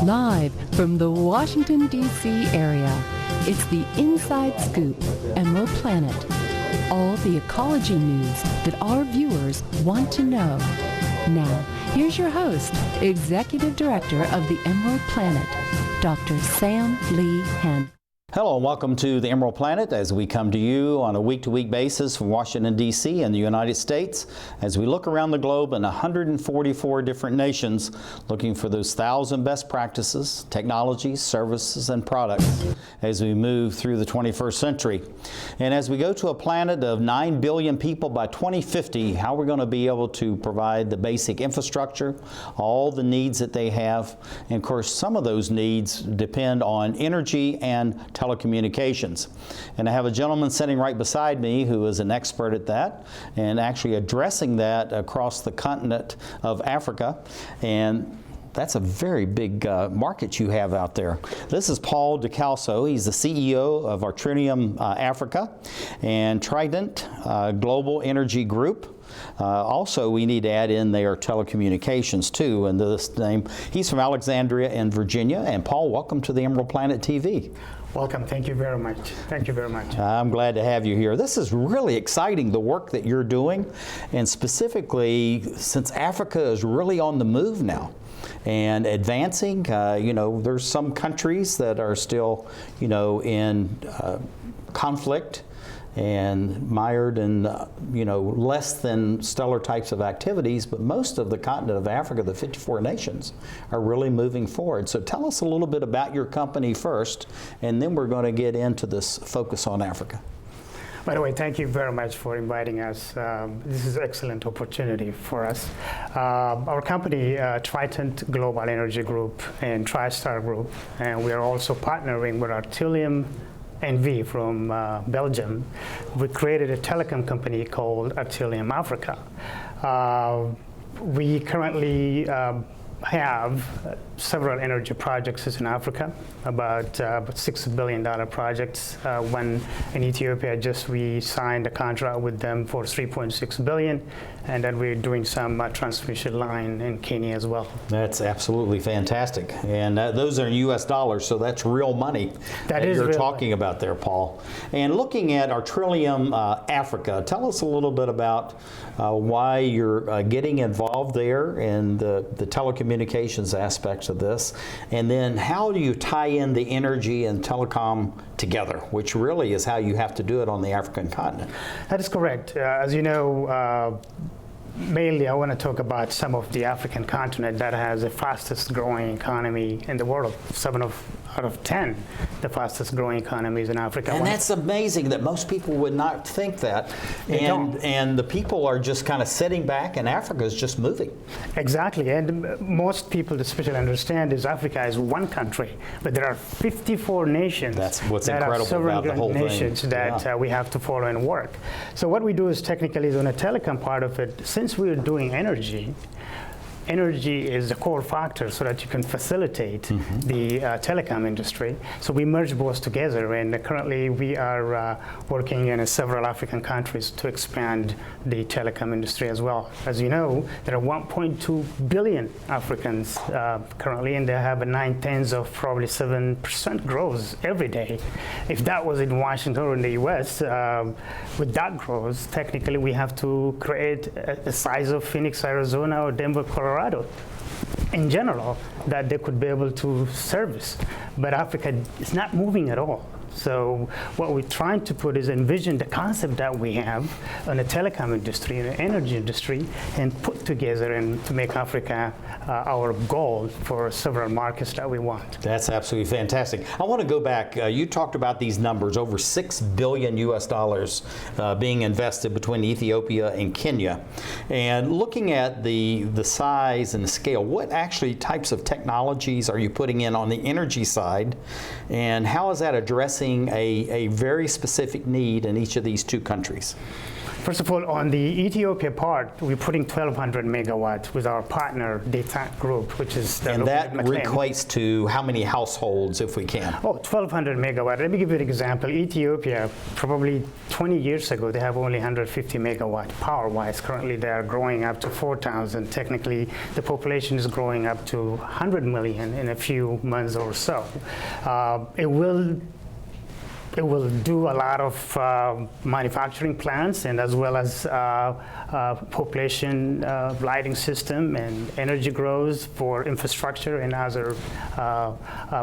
Live from the Washington, D.C. area, it's the Inside Scoop, Emerald Planet. All the ecology news that our viewers want to know. Now, here's your host, Executive Director of the Emerald Planet, Dr. Sam Lee Henn. Hello and welcome to the Emerald Planet as we come to you on a week-to-week basis from Washington, D.C. and the United States as we look around the globe in 144 different nations looking for those 1,000 best practices, technologies, services, and products as we move through the 21st century. And as we go to a planet of 9 billion people by 2050, how we're going to be able to provide the basic infrastructure, all the needs that they have. And of course, some of those needs depend on energy and telecommunications. And I have a gentleman sitting right beside me who is an expert at that and actually addressing that across the continent of Africa. And that's a very big market you have out there. This is Paul Delkaso. He's the CEO of Artilium Africa and Tritente Global Energy Group. Also, we need to add in there telecommunications too, and this name. He's from Alexandria in Virginia. And Paul, welcome to the Emerald Planet TV. Welcome. Thank you very much. Thank you very much. I'm glad to have you here. This is really exciting, the work that you're doing, and specifically since Africa is really on the move now and advancing. You know, there's some countries that are still, you know, in conflict and mired in, you know, less than stellar types of activities, but most of the continent of Africa, the 54 nations, are really moving forward. So tell us a little bit about your company first, and then we're going to get into this focus on Africa. By the way, thank you very much for inviting us. This is an excellent opportunity for us. Our company, Tritente Global Energy Group and TriStar Group, and we are also partnering with Artilium NV from Belgium. We created a telecom company called Artilium Africa. We currently have several energy projects in Africa, about $6 billion projects. One in Ethiopia, we signed a contract with them for $3.6 billion, and then we're doing some transmission line in Kenya as well. That's absolutely fantastic, and those are in U.S. dollars, so that's real money that you're talking about there, Paul. And looking at Artilium Africa, tell us a little bit about why you're getting involved there and the telecommunications aspects of this, and then how do you tie in the energy and telecom together, which really is how you have to do it on the African continent. That is correct. As you know, mainly I want to talk about some of the African continent that has the fastest growing economy in the world. 7 out of 10, the fastest growing economies in Africa. And that's amazing that most people would not think that. And the people are just kind of sitting back and Africa is just moving. Exactly, and most people especially understand is Africa is one country, but there are 54 nations. That's what's incredible about the whole nations thing. That we have to follow and work. So what we do is technically is on a telecom part of it, since we're doing energy is the core factor so that you can facilitate the telecom industry. So we merge both together, and currently we are working in several African countries to expand the telecom industry as well. As you know, there are 1.2 billion Africans currently, and they have a 9/10 of probably 7% growth every day. If that was in Washington or in the US, with that growth, technically we have to create a size of Phoenix, Arizona, or Denver, Colorado in general that they could be able to service. But Africa is not moving at all. So what we're trying to put is envision the concept that we have on the telecom industry and the energy industry and put together and to make Africa our goal for several markets that we want. That's absolutely fantastic. I want to go back. You talked about these numbers, over $6 billion US dollars being invested between Ethiopia and Kenya. And looking at the size and the scale, what actually types of technologies are you putting in on the energy side, and how is that addressing a very specific need in each of these two countries? First of all, on the Ethiopia part, we're putting 1,200 megawatts with our partner data group, which is the And that equates to how many households, if we can? Oh, 1,200 megawatt. Let me give you an example. Ethiopia, probably 20 years ago, they have only 150 megawatt power-wise. Currently, they are growing up to 4,000. Technically, the population is growing up to 100 million in a few months or so. It will do a lot of manufacturing plants, and as well as population lighting system and energy growth for infrastructure and other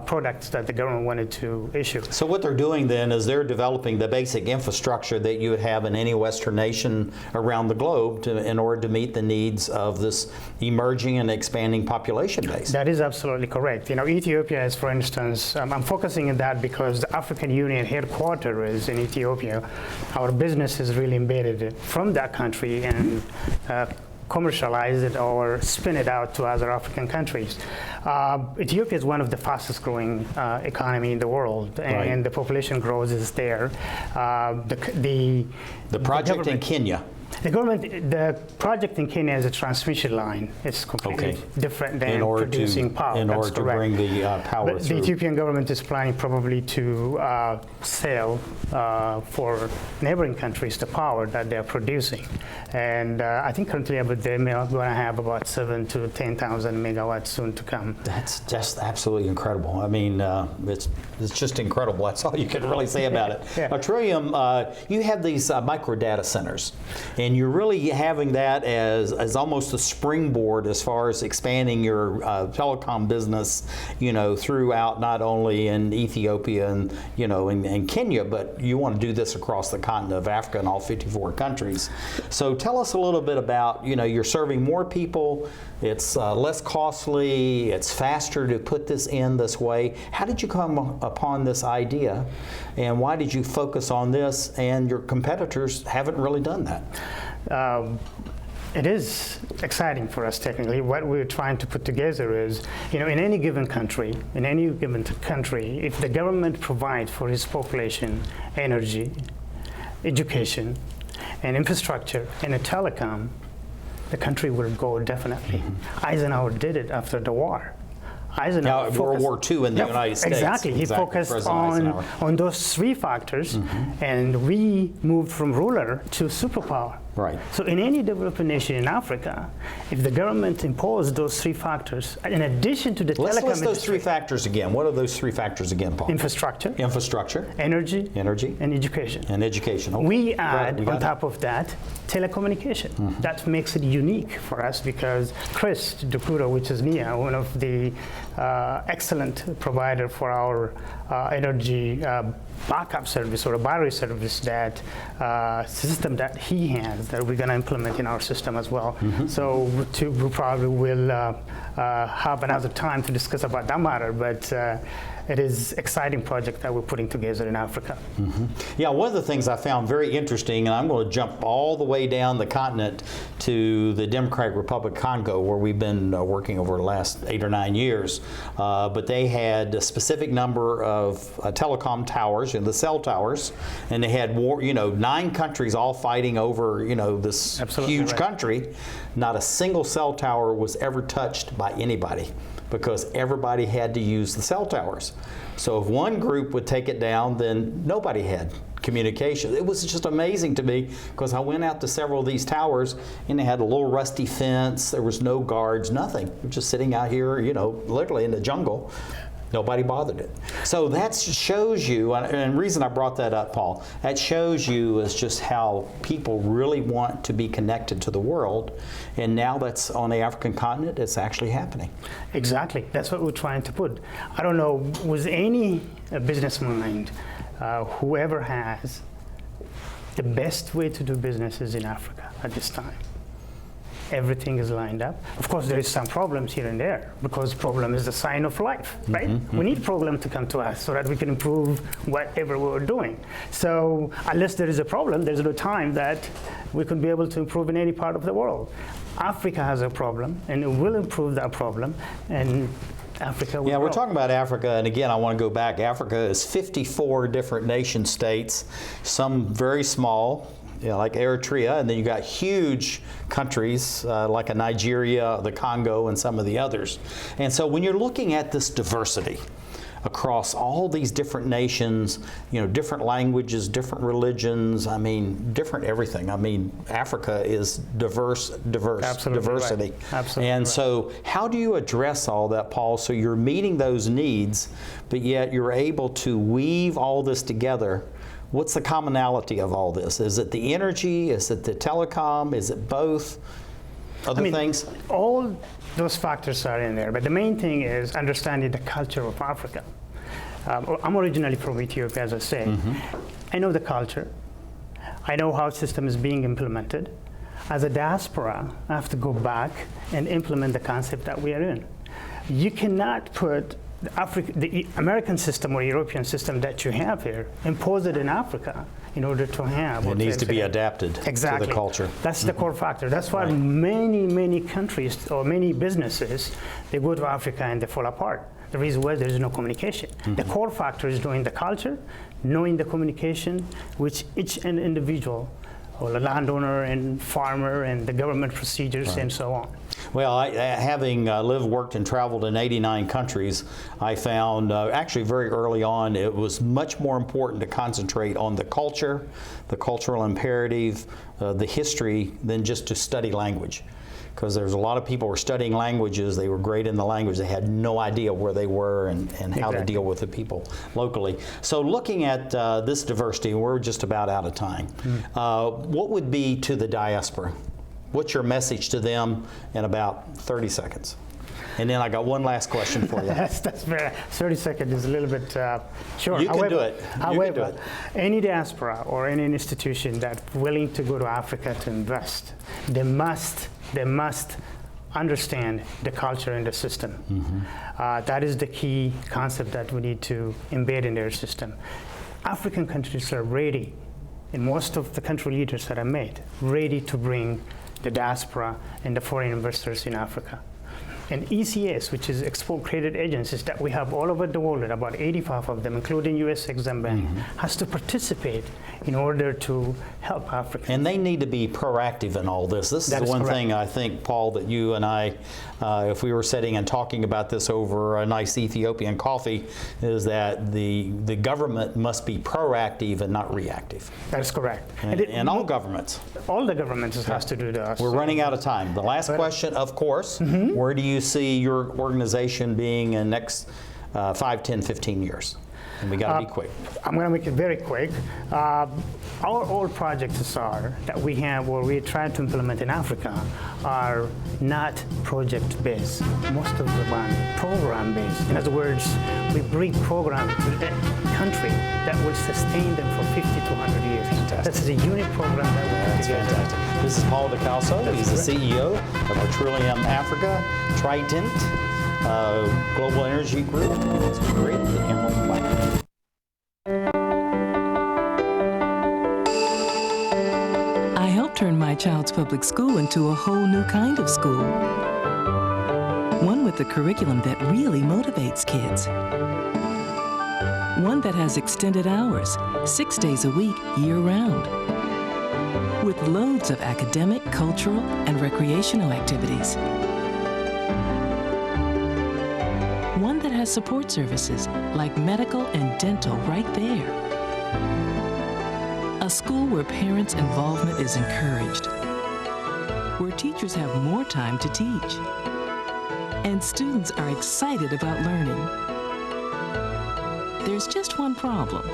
products that the government wanted to issue. So what they're doing then is they're developing the basic infrastructure that you would have in any Western nation around the globe in order to meet the needs of this emerging and expanding population base. That is absolutely correct. You know, Ethiopia is, for instance, I'm focusing on that because the African Union headquarters is in Ethiopia. Our business is really embedded from that country and commercialize it or spin it out to other African countries. Ethiopia is one of the fastest growing economy in the world, and the population growth is there. The project in Kenya. The project in Kenya is a transmission line. It's completely different than producing power. In order to bring the power but through. The Ethiopian government is planning probably to sell for neighboring countries the power that they're producing. And I think currently they're going to have about 7,000 to 10,000 megawatts soon to come. That's just absolutely incredible. I mean, it's just incredible. That's all you can really say about it. Artilium, you have these micro data centers. And you're really having that as almost a springboard as far as expanding your telecom business, you know, throughout not only in Ethiopia and, you know, in Kenya, but you want to do this across the continent of Africa and all 54 countries. So tell us a little bit about, you know, you're serving more people, it's less costly, it's faster to put this in this way. How did you come upon this idea, and why did you focus on this, and your competitors haven't really done that? It is exciting for us technically. What we're trying to put together is, you know, in any given country, if the government provides for its population energy, education, and infrastructure, and a telecom, the country will go definitely. Eisenhower did it after the war. Eisenhower World War II in the United States. Exactly. He focused on those three factors, and we moved from ruler to superpower. Right. So in any developing nation in Africa, if the government imposed those three factors, in addition to the telecom industry. Let's list those three factors again. What are those three factors again, Paul? Infrastructure. Energy. And education. Okay. We add, on top of that, telecommunication. That makes it unique for us because Chris Dukuro, which is NEAH, one of the excellent provider for our energy backup service or a battery service, that system that he has that we're going to implement in our system as well. So we probably will have another time to discuss about that matter, but it is an exciting project that we're putting together in Africa. Yeah, one of the things I found very interesting, and I'm going to jump all the way down the continent to the Democratic Republic of Congo, where we've been working over the last 8 or 9 years, but they had a specific number of telecom towers, the cell towers, and they had 9 countries all fighting over, this huge country. Not a single cell tower was ever touched by anybody, because everybody had to use the cell towers. So if one group would take it down, then nobody had communication. It was just amazing to me, because I went out to several of these towers and they had a little rusty fence, there was no guards, nothing. Just sitting out here, literally in the jungle. Nobody bothered it. So that shows you, and the reason I brought that up, Paul, that shows you is just how people really want to be connected to the world, and now that's on the African continent, it's actually happening. Exactly, that's what we're trying to put. I don't know, with any business mind, whoever has the best way to do business is in Africa at this time. Everything is lined up. Of course, there is some problems here and there, because problem is the sign of life, right? We need problem to come to us so that we can improve whatever we're doing. So unless there is a problem, there's no time that we could be able to improve in any part of the world. Africa has a problem, and it will improve that problem, and Africa will grow. We're talking about Africa, and again, I want to go back. Africa is 54 different nation states, some very small, you know, like Eritrea, and then you got huge countries like Nigeria, the Congo, and some of the others. And so when you're looking at this diversity across all these different nations, you know, different languages, different religions, I mean, different everything. I mean, Africa is diverse, Absolutely diversity. Right. Absolutely and right. so how do you address all that, Paul, so you're meeting those needs, but yet you're able to weave all this together? What's the commonality of all this? Is it the energy? Is it the telecom? Is it both? Other things? All those factors are in there, but the main thing is understanding the culture of Africa. I'm originally from Ethiopia, as I say. Mm-hmm. I know the culture. I know how the system is being implemented. As a diaspora, I have to go back and implement the concept that we are in. You cannot put the American system or European system that you have here, impose it in Africa in order to have. It needs to be adapted exactly. to the culture. That's the core factor. That's why Right. many countries or many businesses, they go to Africa and they fall apart. The reason why there is no communication. Mm-hmm. The core factor is knowing the culture, knowing the communication, which each individual, or the landowner and farmer and the government procedures Right. and so on. Well, having lived, worked, and traveled in 89 countries, I found actually very early on it was much more important to concentrate on the culture, the cultural imperative, the history, than just to study language. Because there's a lot of people who were studying languages, they were great in the language, they had no idea where they were and how to deal with the people locally. So looking at this diversity, we're just about out of time. What would be to the diaspora? What's your message to them in about 30 seconds? And then I got one last question for you. That's very, 30 seconds is a little bit short. You can do it. However, any diaspora or any institution that's willing to go to Africa to invest, they must understand the culture and the system. Mm-hmm. That is the key concept that we need to embed in their system. African countries are ready, and most of the country leaders that I met, ready to bring the diaspora and the foreign investors in Africa. And ECS, which is export credit agencies that we have all over the world, and about 85 of them, including US Exim Bank, has to participate in order to help Africa. And they need to be proactive in all this. This is the one thing I think, Paul, that you and I, if we were sitting and talking about this over a nice Ethiopian coffee, is that the government must be proactive and not reactive. That is correct. And all governments. All the governments has to do that. We're running out of time. The last question, of course, where do you see your organization being in the next 5, 10, 15 years? And we got to be quick. I'm going to make it very quick. Our old projects that we have or we're trying to implement in Africa are not project-based. Most of them are program-based. In other words, we bring programs to the country that will sustain them for 50 to 100 years. Fantastic. This is a unique program that we put together. Fantastic. This is Paul Delkaso. He's the CEO of Artilium Africa, Tritente, Global Energy Group. It's great, the Emerald Planet. I helped turn my child's public school into a whole new kind of school. One with a curriculum that really motivates kids. One that has extended hours, 6 days a week, year-round. With loads of academic, cultural, and recreational activities. One that has support services like medical and dental right there. A school where parents' involvement is encouraged. Where teachers have more time to teach. And students are excited about learning. There's just one problem.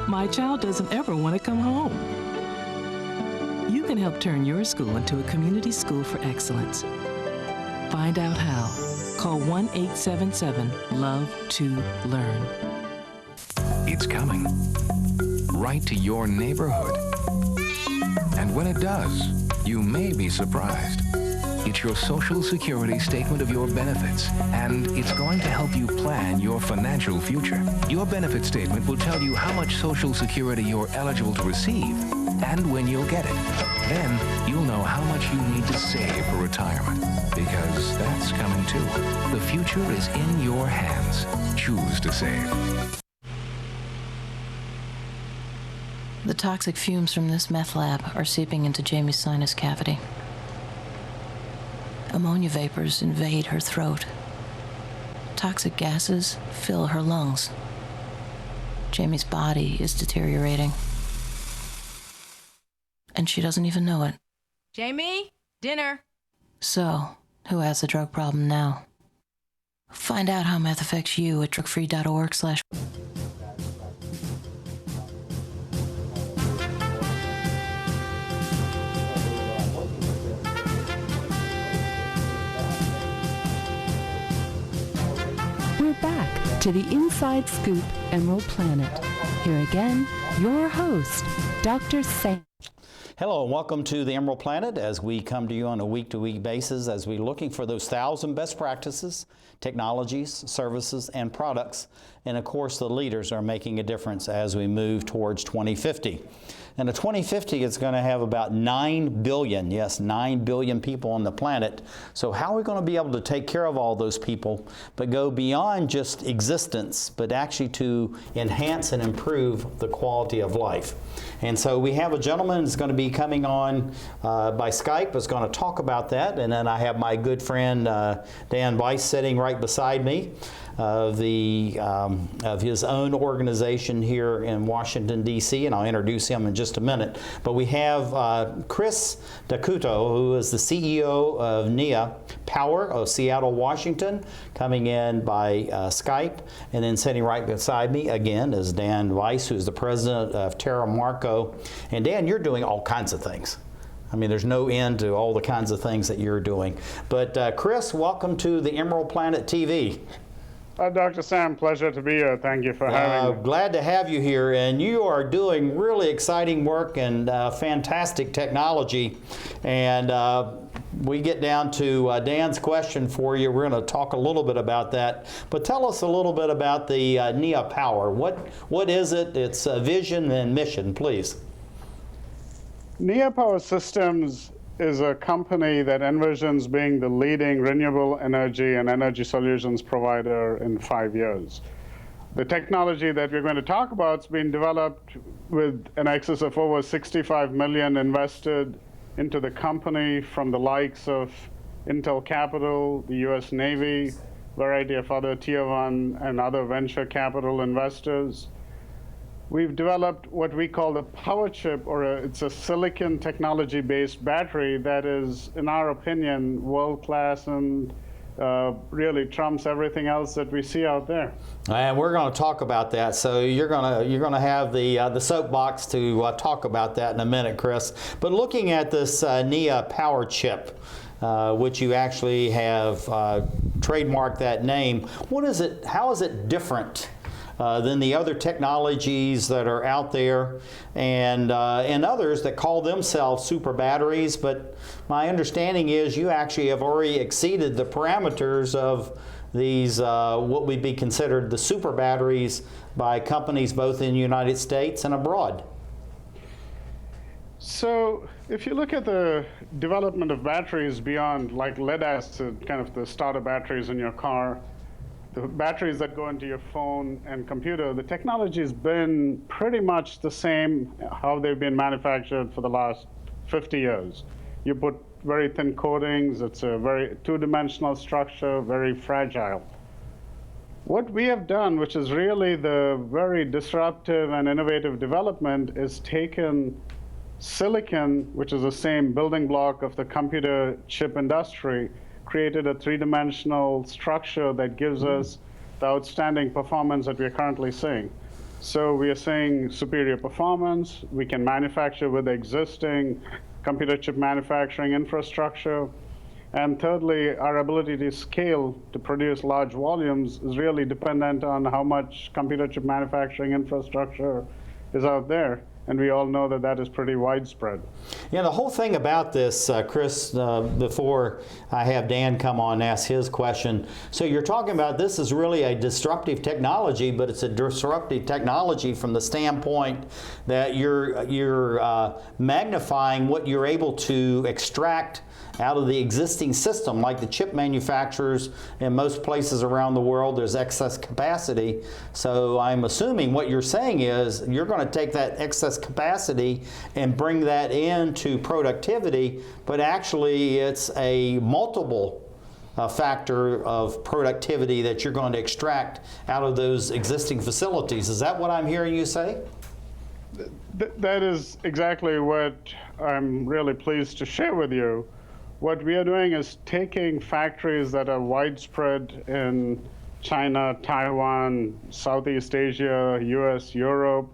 My child doesn't ever want to come home. You can help turn your school into a community school for excellence. Find out how. Call 1-877-LOVE-TO-LEARN. It's coming. Right to your neighborhood. And when it does, you may be surprised. It's your Social Security statement of your benefits, and it's going to help you plan your financial future. Your benefit statement will tell you how much Social Security you're eligible to receive and when you'll get it. Then you'll know how much you need to save for retirement, because that's coming too. The future is in your hands. Choose to save. The toxic fumes from this meth lab are seeping into Jamie's sinus cavity. Ammonia vapors invade her throat. Toxic gases fill her lungs. Jamie's body is deteriorating. And she doesn't even know it. Jamie, dinner. So, who has the drug problem now? Find out how meth affects you at drugfree.org/. We're back to the Inside Scoop Emerald Planet. Here again, your host, Dr. Sam. Hello and welcome to the Emerald Planet as we come to you on a week-to-week basis as we're looking for those 1,000 best practices, technologies, services, and products. And of course, the leaders are making a difference as we move towards 2050. And in 2050, it's going to have about 9 billion, yes, 9 billion people on the planet. So how are we going to be able to take care of all those people, but go beyond just existence, but actually to enhance and improve the quality of life? And so we have a gentleman who's going to be coming on by Skype, is going to talk about that. And then I have my good friend Dan Weiss sitting right beside me of his own organization here in Washington, D.C., and I'll introduce him in just a minute. But we have Chris Delkaso, who is the CEO of NEAH Power of Seattle, Washington, coming in by Skype. And then sitting right beside me again is Dan Weiss, who's the president of Terra Marco. And Dan, you're doing all kinds of things. I mean, there's no end to all the kinds of things that you're doing. But Chris, welcome to the Emerald Planet TV. Dr. Sam, pleasure to be here. Thank you for having me. Glad to have you here. And you are doing really exciting work and fantastic technology. And we get down to Dan's question for you. We're going to talk a little bit about that. But tell us a little bit about the NEAH Power. What is it? Its vision and mission, please. NEAH Power Systems is a company that envisions being the leading renewable energy and energy solutions provider in 5 years. The technology that we're going to talk about has been developed with an excess of over 65 million invested into the company from the likes of Intel Capital, the US Navy, variety of other tier 1 and other venture capital investors. We've developed what we call the power chip, or it's a silicon technology-based battery that is, in our opinion, world-class and really trumps everything else that we see out there. And we're going to talk about that. So you're going to have the soapbox to talk about that in a minute, Chris. But looking at this NEAH Power Chip, which you actually have trademarked that name, what is it? How is it different than the other technologies that are out there and others that call themselves super batteries? But my understanding is you actually have already exceeded the parameters of these, what would be considered the super batteries by companies both in the United States and abroad. So if you look at the development of batteries beyond like lead acid, kind of the starter batteries in your car, the batteries that go into your phone and computer, the technology has been pretty much the same how they've been manufactured for the last 50 years. You put very thin coatings, it's a very two-dimensional structure, very fragile. What we have done, which is really the very disruptive and innovative development, is taken silicon, which is the same building block of the computer chip industry, created a three-dimensional structure that gives us the outstanding performance that we're currently seeing. So we are seeing superior performance. We can manufacture with existing computer chip manufacturing infrastructure. And thirdly, our ability to scale to produce large volumes is really dependent on how much computer chip manufacturing infrastructure is out there. And we all know that that is pretty widespread. Yeah, the whole thing about this, Chris, before I have Dan come on and ask his question, so you're talking about this is really a disruptive technology, but it's a disruptive technology from the standpoint that you're magnifying what you're able to extract out of the existing system. Like the chip manufacturers in most places around the world, there's excess capacity. So I'm assuming what you're saying is you're going to take that excess excess capacity and bring that into productivity, but actually it's a multiple factor of productivity that you're going to extract out of those existing facilities. Is that what I'm hearing you say? That is exactly what I'm really pleased to share with you. What we are doing is taking factories that are widespread in China, Taiwan, Southeast Asia, US, Europe.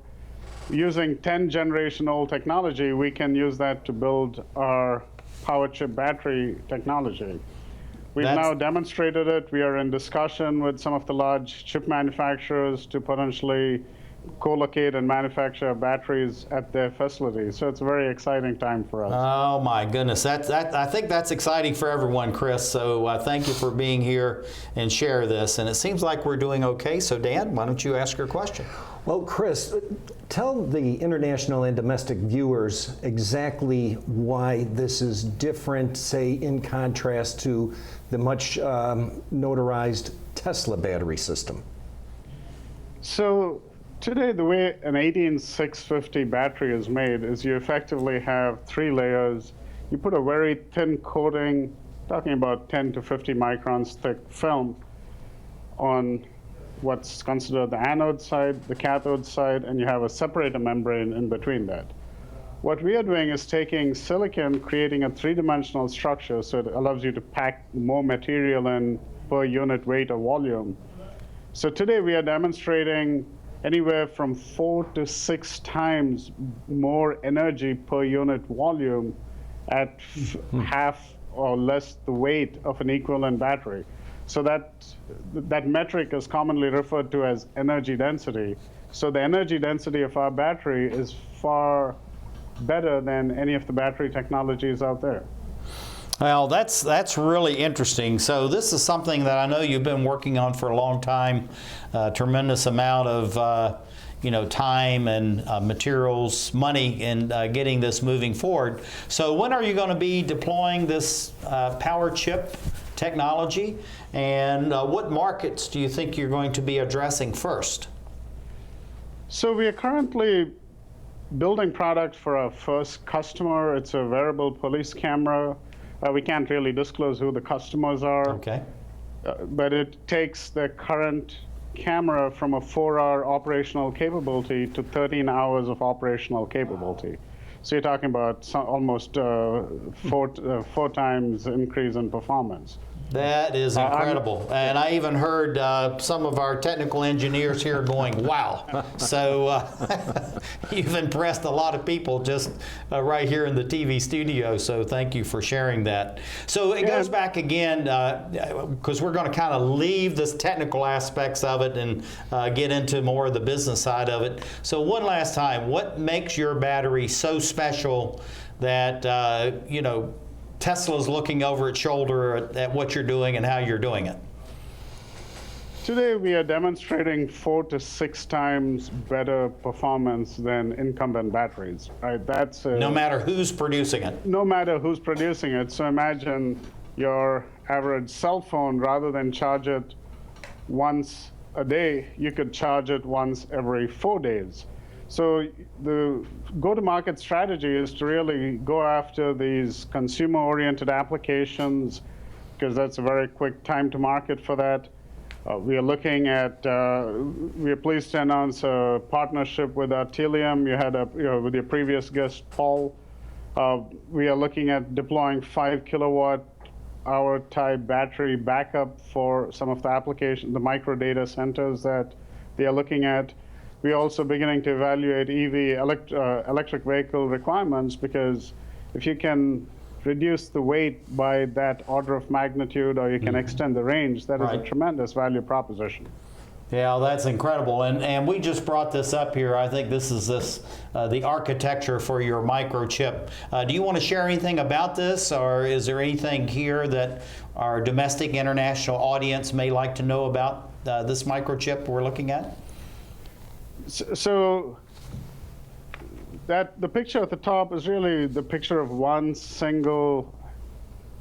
Using 10-generation-old technology, we can use that to build our power chip battery technology. We've now demonstrated it. We are in discussion with some of the large chip manufacturers to potentially co-locate and manufacture batteries at their facilities. So it's a very exciting time for us. Oh my goodness, I think that's exciting for everyone, Chris. So thank you for being here and share this. And it seems like we're doing okay. So Dan, why don't you ask your question? Well, Chris, tell the international and domestic viewers exactly why this is different, say, in contrast to the much notarized Tesla battery system. So today, the way an 18650 battery is made is you effectively have 3 layers. You put a very thin coating, talking about 10 to 50 microns thick film, on what's considered the anode side, the cathode side, and you have a separator membrane in between that. What we are doing is taking silicon, creating a 3-dimensional structure, so it allows you to pack more material in per unit weight or volume. So today we are demonstrating anywhere from 4 to 6 times more energy per unit volume at half or less the weight of an equivalent battery. So that metric is commonly referred to as energy density. So the energy density of our battery is far better than any of the battery technologies out there. Well, that's really interesting. So this is something that I know you've been working on for a long time, tremendous amount of time and materials, money in getting this moving forward. So when are you going to be deploying this power chip technology, and what markets do you think you're going to be addressing first? So we are currently building product for our first customer. It's a wearable police camera. We can't really disclose who the customers are. Okay. But it takes the current camera from a 4-hour operational capability to 13 hours of operational capability. So you're talking about almost 4 times increase in performance. That is incredible. And I even heard some of our technical engineers here going, wow. So you've impressed a lot of people just right here in the TV studio. So thank you for sharing that. So it goes back again, because we're going to kind of leave this technical aspects of it and get into more of the business side of it. So one last time, what makes your battery so special that, Tesla's looking over its shoulder at what you're doing and how you're doing it? Today we are demonstrating 4 to 6 times better performance than incumbent batteries. Right? That's no matter who's producing it. No matter who's producing it. So imagine your average cell phone, rather than charge it once a day, you could charge it once every 4 days. So the go-to-market strategy is to really go after these consumer-oriented applications, because that's a very quick time to market for that. We are looking at, we are pleased to announce a partnership with Artilium. You had with your previous guest, Paul. We are looking at deploying 5 kilowatt-hour type battery backup for some of the applications, the micro data centers that they are looking at. We're also beginning to evaluate EV, electric vehicle requirements, because if you can reduce the weight by that order of magnitude, or you can extend the range, that is a tremendous value proposition. Yeah, that's incredible. And we just brought this up here. I think this is the architecture for your microchip. Do you want to share anything about this, or is there anything here that our domestic, international audience may like to know about this microchip we're looking at? So the picture at the top is really the picture of one single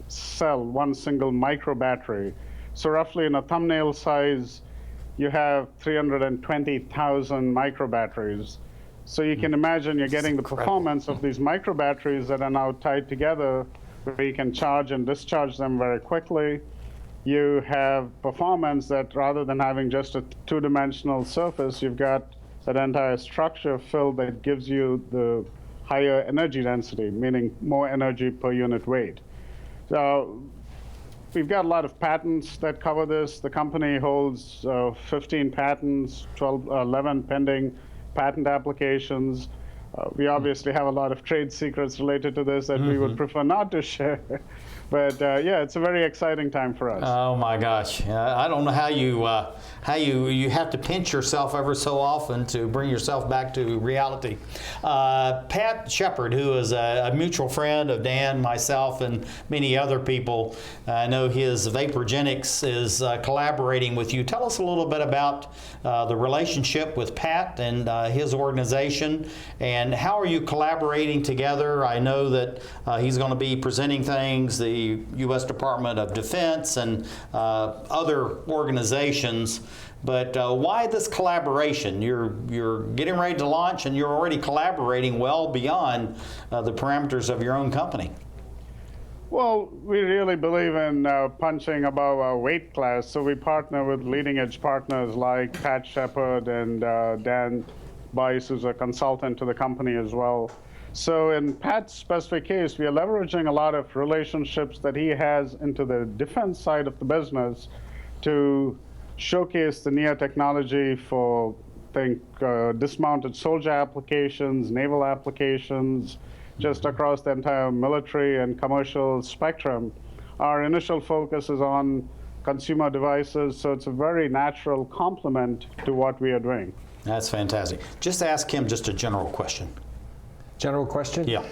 cell, one single micro battery. So roughly in a thumbnail size, you have 320,000 micro batteries. So you can imagine you're getting the performance of these micro batteries that are now tied together, where you can charge and discharge them very quickly. You have performance that rather than having just a two-dimensional surface, you've got that entire structure filled that gives you the higher energy density, meaning more energy per unit weight. So we've got a lot of patents that cover this. The company holds 15 patents, 11 pending patent applications. We obviously have a lot of trade secrets related to this that we would prefer not to share. But yeah, it's a very exciting time for us. Oh my gosh! I don't know how you have to pinch yourself ever so often to bring yourself back to reality. Pat Sheppard, who is a mutual friend of Dan, myself, and many other people, I know his Vaporgenics is collaborating with you. Tell us a little bit about the relationship with Pat and his organization, and how are you collaborating together? I know that he's going to be presenting things, the U.S. Department of Defense and other organizations, but why this collaboration? You're getting ready to launch and you're already collaborating well beyond the parameters of your own company. Well, we really believe in punching above our weight class, so we partner with leading edge partners like Pat Sheppard and Dan Bice, who's a consultant to the company as well. So in Pat's specific case, we are leveraging a lot of relationships that he has into the defense side of the business to showcase the NEAH technology for, dismounted soldier applications, naval applications, just across the entire military and commercial spectrum. Our initial focus is on consumer devices, so it's a very natural complement to what we are doing. That's fantastic. Just ask him just a general question. General question? Yeah.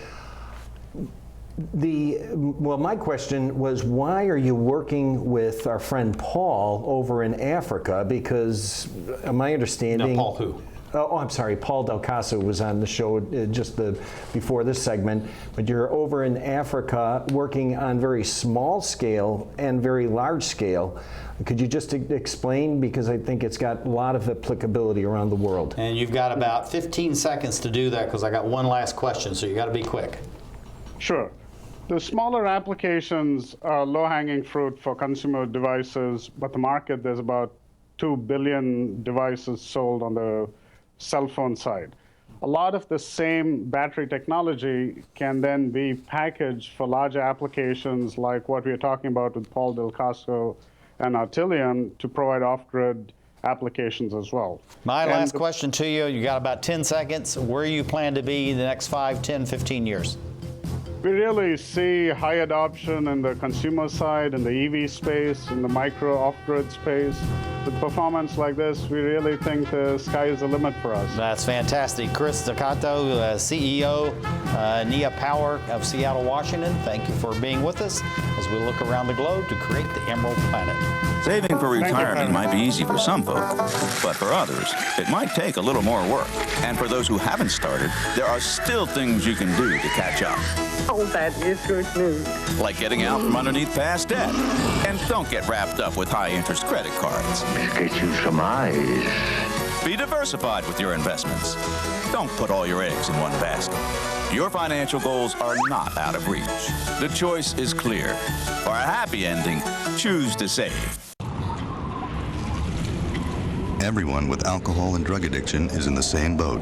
Well, my question was, why are you working with our friend Paul over in Africa? Because my understanding... No, Paul who? Oh, I'm sorry, Paul Delkaso was on the show just before this segment, but you're over in Africa working on very small scale and very large scale. Could you just explain, because I think it's got a lot of applicability around the world. And you've got about 15 seconds to do that, because I got one last question, so you got to be quick. Sure. The smaller applications are low-hanging fruit for consumer devices, but the market, there's about 2 billion devices sold on the cell phone side. A lot of the same battery technology can then be packaged for larger applications like what we are talking about with Paul Delkaso and Artilium to provide off-grid applications as well. My last question to you, you got about 10 seconds. Where you plan to be in the next 5, 10, 15 years? We really see high adoption in the consumer side, in the EV space, in the micro off-grid space. With performance like this, we really think the sky is the limit for us. That's fantastic. Chris Delkaso, CEO, NEAH Power of Seattle, Washington. Thank you for being with us as we look around the globe to create the Emerald Planet. Saving for retirement might be easy for some folks, but for others, it might take a little more work. And for those who haven't started, there are still things you can do to catch up. Oh, that is good news. Like getting out from underneath past debt. And don't get wrapped up with high-interest credit cards. Get you some eyes. Be diversified with your investments. Don't put all your eggs in one basket. Your financial goals are not out of reach. The choice is clear. For a happy ending, choose to save. Everyone with alcohol and drug addiction is in the same boat.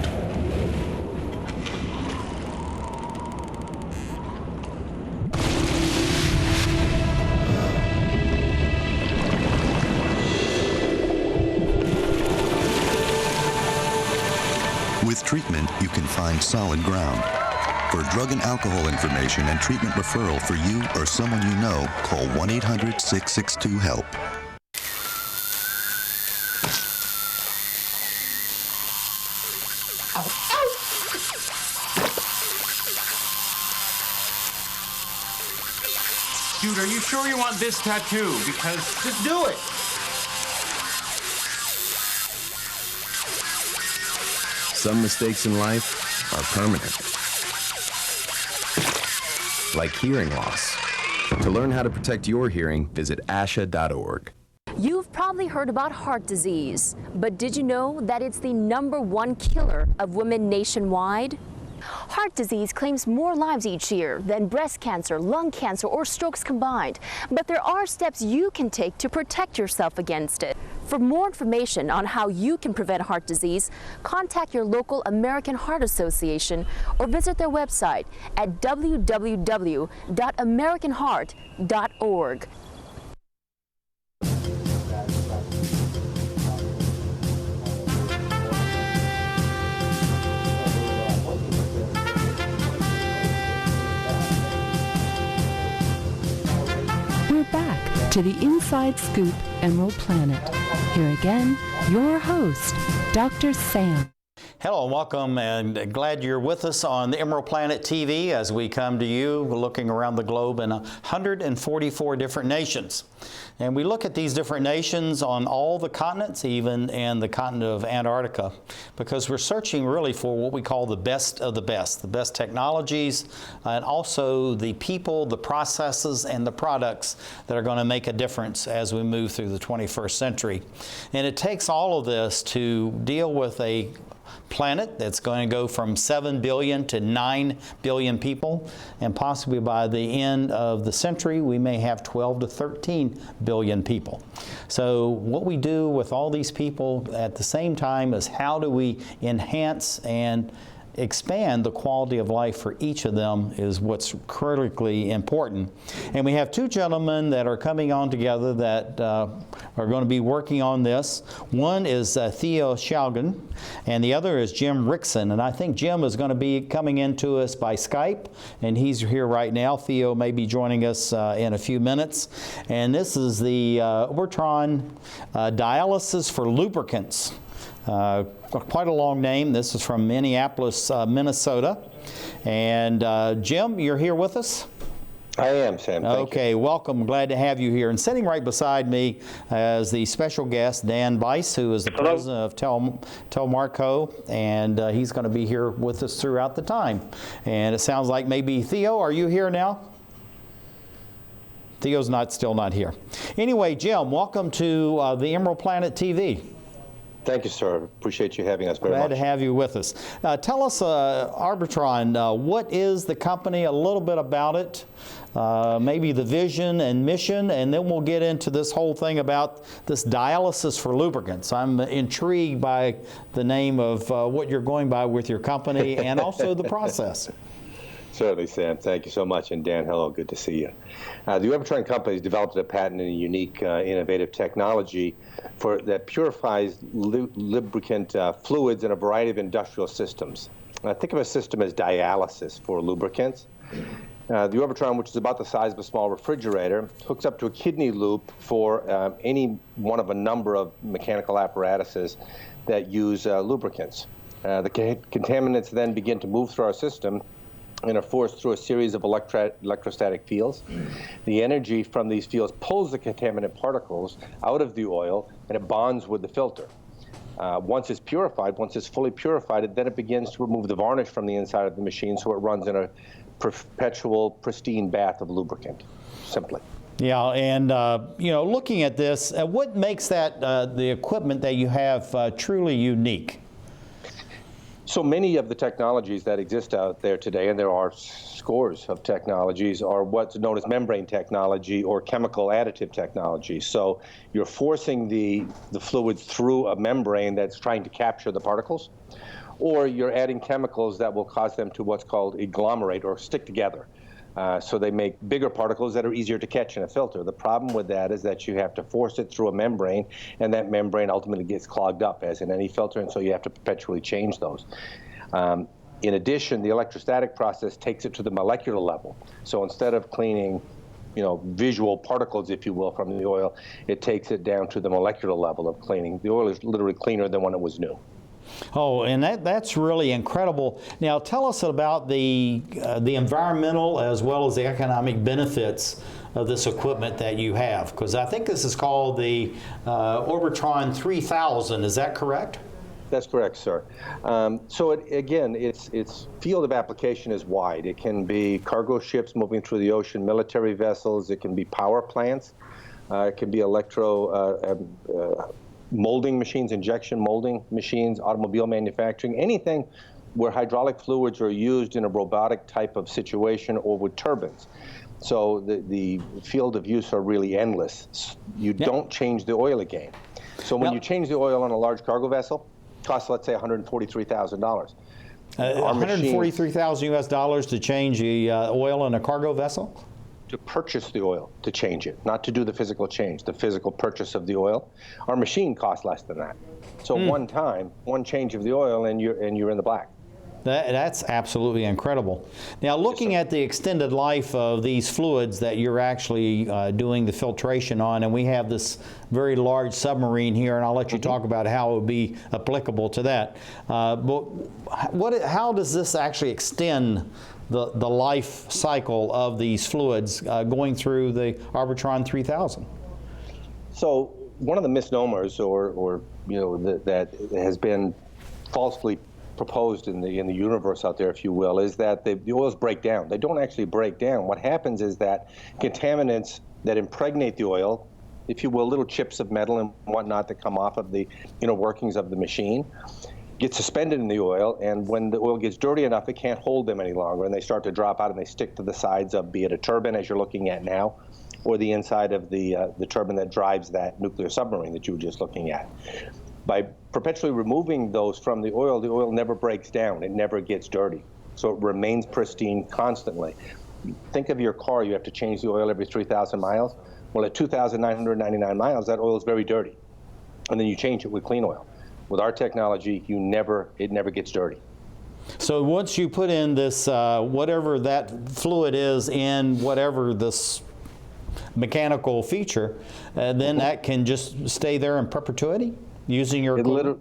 With treatment, you can find solid ground. For drug and alcohol information and treatment referral for you or someone you know, call 1-800-662-HELP. Dude, are you sure you want this tattoo? Because just do it. Some mistakes in life are permanent, like hearing loss. To learn how to protect your hearing, visit ASHA.org. You've probably heard about heart disease, but did you know that it's the #1 killer of women nationwide? Heart disease claims more lives each year than breast cancer, lung cancer, or strokes combined. But there are steps you can take to protect yourself against it. For more information on how you can prevent heart disease, contact your local American Heart Association or visit their website at www.americanheart.org. We're back to the Inside Scoop Emerald Planet. Here again, your host, Dr. Sam. Hello and welcome, and glad you're with us on the Emerald Planet TV as we come to you looking around the globe in 144 different nations. And we look at these different nations on all the continents, even in the continent of Antarctica, because we're searching really for what we call the best of the best technologies, and also the people, the processes, and the products that are going to make a difference as we move through the 21st century. And it takes all of this to deal with a planet that's going to go from 7 billion to 9 billion people, and possibly by the end of the century we may have 12 to 13 billion people. So what we do with all these people at the same time is how do we enhance and expand the quality of life for each of them is what's critically important. And we have two gentlemen that are coming on together that are going to be working on this. One is Theo Shalgan, and the other is Jim Rickson. And I think Jim is going to be coming into us by Skype, and he's here right now. Theo may be joining us in a few minutes. And this is the Orbitron Dialysis for Lubricants. Quite a long name. This is from Minneapolis, Minnesota. And Jim, you're here with us? I am, Sam. Thank you. Welcome. Glad to have you here. And sitting right beside me is the special guest, Dan Weiss, who is the president of Telmarco, and he's going to be here with us throughout the time. And it sounds like maybe Theo, are you here now? Theo's still not here. Anyway, Jim, welcome to the Emerald Planet TV. Thank you, sir. Appreciate you having us very much. Glad to have you with us. Tell us, Orbitron, what is the company, a little bit about it, maybe the vision and mission, and then we'll get into this whole thing about this dialysis for lubricants. I'm intrigued by the name of what you're going by with your company and also the process. Certainly, Sam. Thank you so much. And Dan, hello. Good to see you. The Orbitron company has developed a patent and a unique, innovative technology that purifies lubricant fluids in a variety of industrial systems. Think of a system as dialysis for lubricants. The Orbitron, which is about the size of a small refrigerator, hooks up to a kidney loop for any one of a number of mechanical apparatuses that use lubricants. The contaminants then begin to move through our system and are forced through a series of electrostatic fields. The energy from these fields pulls the contaminant particles out of the oil, and it bonds with the filter. Once it's purified, once it's fully purified, then it begins to remove the varnish from the inside of the machine, so it runs in a perpetual, pristine bath of lubricant, simply. Yeah, and looking at this, what makes that the equipment that you have truly unique? So many of the technologies that exist out there today, and there are scores of technologies, are what's known as membrane technology or chemical additive technology. So you're forcing the fluids through a membrane that's trying to capture the particles, or you're adding chemicals that will cause them to what's called agglomerate or stick together. So they make bigger particles that are easier to catch in a filter. The problem with that is that you have to force it through a membrane, and that membrane ultimately gets clogged up, as in any filter, and so you have to perpetually change those. In addition, the electrostatic process takes it to the molecular level. So instead of cleaning, visual particles, if you will, from the oil, it takes it down to the molecular level of cleaning. The oil is literally cleaner than when it was new. Oh, and that's really incredible. Now, tell us about the environmental as well as the economic benefits of this equipment that you have, because I think this is called the Orbitron 3000. Is that correct? That's correct, sir. So again, its field of application is wide. It can be cargo ships moving through the ocean, military vessels. It can be power plants. It can be molding machines, injection molding machines, automobile manufacturing, anything where hydraulic fluids are used in a robotic type of situation or with turbines. So the field of use are really endless. You don't change the oil again. So when you change the oil on a large cargo vessel, it costs, let's say, $143,000. $143,000 US dollars to change the oil in a cargo vessel? To purchase the oil, to change it, not to do the physical change, the physical purchase of the oil. Our machine costs less than that. So one time, one change of the oil, and you're in the black. That's absolutely incredible. Now, looking at the extended life of these fluids that you're actually doing the filtration on, and we have this very large submarine here, and I'll let you talk about how it would be applicable to that. But how does this actually extend the life cycle of these fluids going through the Orbitron 3000? So one of the misnomers, or that has been falsely proposed in the universe out there, if you will, is that the oils break down. They don't actually break down. What happens is that contaminants that impregnate the oil, if you will, little chips of metal and whatnot that come off of the inner workings of the machine, get suspended in the oil, and when the oil gets dirty enough, it can't hold them any longer, and they start to drop out and they stick to the sides of, be it a turbine, as you're looking at now, or the inside of the turbine that drives that nuclear submarine that you were just looking at. By perpetually removing those from the oil never breaks down. It never gets dirty. So it remains pristine constantly. Think of your car. You have to change the oil every 3,000 miles. Well, at 2,999 miles, that oil is very dirty. And then you change it with clean oil. With our technology, it never gets dirty. So once you put in this, whatever that fluid is in whatever this mechanical feature, then that can just stay there in perpetuity? Using your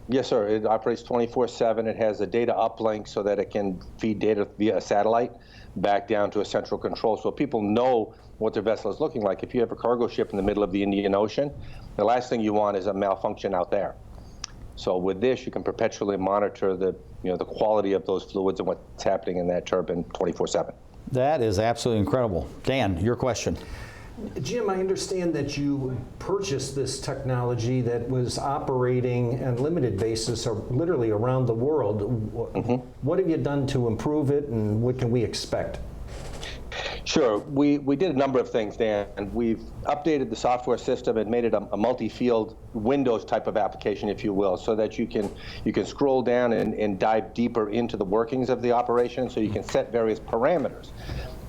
Yes, sir. It operates 24/7. It has a data uplink so that it can feed data via a satellite back down to a central control, so people know what their vessel is looking like. If you have a cargo ship in the middle of the Indian Ocean, the last thing you want is a malfunction out there. So with this, you can perpetually monitor the quality of those fluids and what's happening in that turbine 24/7. That is absolutely incredible. Dan, your question. Jim, I understand that you purchased this technology that was operating on a limited basis or literally around the world. What have you done to improve it, and what can we expect? Sure. We did a number of things, Dan. And we've updated the software system and made it a multi-field Windows type of application, if you will, so that you can scroll down and dive deeper into the workings of the operation, so you can set various parameters.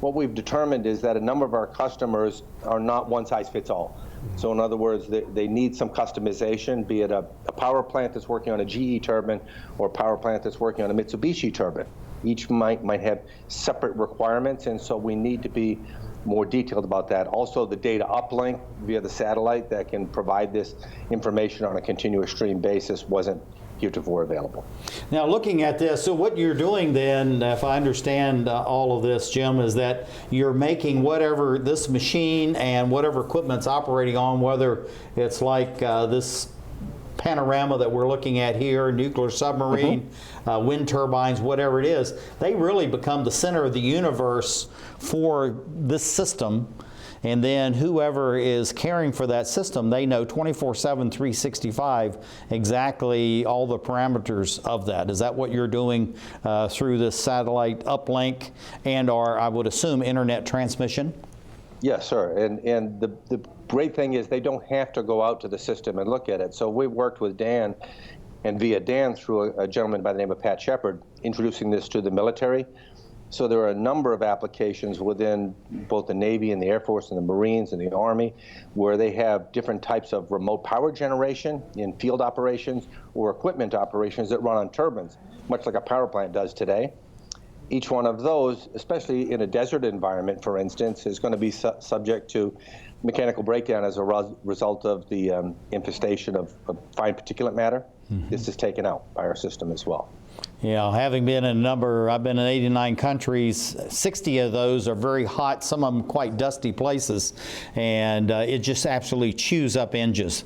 What we've determined is that a number of our customers are not one size fits all. So in other words, they need some customization, be it a power plant that's working on a GE turbine or a power plant that's working on a Mitsubishi turbine. Each might have separate requirements, and so we need to be more detailed about that. Also, the data uplink via the satellite that can provide this information on a continuous stream basis wasn't heretofore available. Now, looking at this, so what you're doing then, if I understand all of this, Jim, is that you're making whatever this machine and whatever equipment's operating on, whether it's like this panorama that we're looking at here, nuclear submarine, wind turbines, whatever it is, they really become the center of the universe for this system. And then whoever is caring for that system, they know 24/7, 365 exactly all the parameters of that. Is that what you're doing through this satellite uplink and or, I would assume, internet transmission? Yes, sir. And the great thing is they don't have to go out to the system and look at it. So we worked with Dan, and via Dan through a gentleman by the name of Pat Sheppard, introducing this to the military. So there are a number of applications within both the Navy and the Air Force and the Marines and the Army where they have different types of remote power generation in field operations or equipment operations that run on turbines, much like a power plant does today. Each one of those, especially in a desert environment, for instance, is going to be subject to mechanical breakdown as a result of the infestation of fine particulate matter. This is taken out by our system as well. Yeah, having been in I've been in 89 countries, 60 of those are very hot, some of them quite dusty places, and it just absolutely chews up engines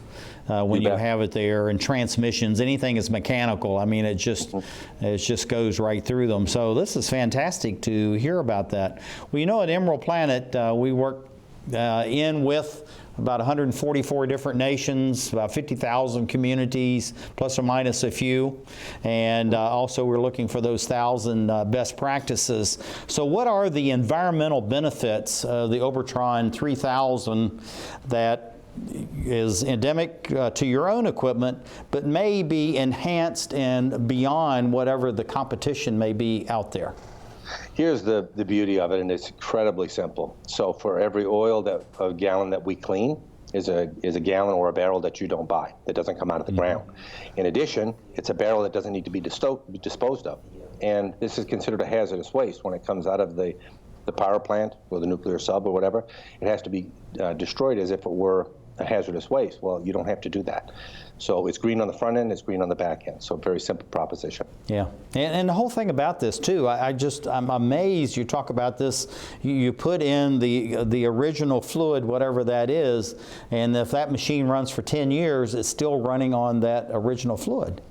when you have it there, and transmissions, anything is mechanical. I mean, it just goes right through them. So this is fantastic to hear about that. Well, you know, at Emerald Planet, we work in with about 144 different nations, about 50,000 communities, plus or minus a few. And also we're looking for those 1,000 best practices. So what are the environmental benefits of the Orbitron 3000 that is endemic to your own equipment, but may be enhanced and beyond whatever the competition may be out there? Here's the beauty of it, and it's incredibly simple. So for every a gallon that we clean is a gallon or a barrel that you don't buy, that doesn't come out of the ground. In addition, it's a barrel that doesn't need to be disposed of. And this is considered a hazardous waste when it comes out of the power plant or the nuclear sub or whatever. It has to be destroyed as if it were a hazardous waste. Well, you don't have to do that. So it's green on the front end, it's green on the back end. So very simple proposition. Yeah, and the whole thing about this too, I'm amazed you talk about this. You put in the original fluid, whatever that is, and if that machine runs for 10 years, it's still running on that original fluid.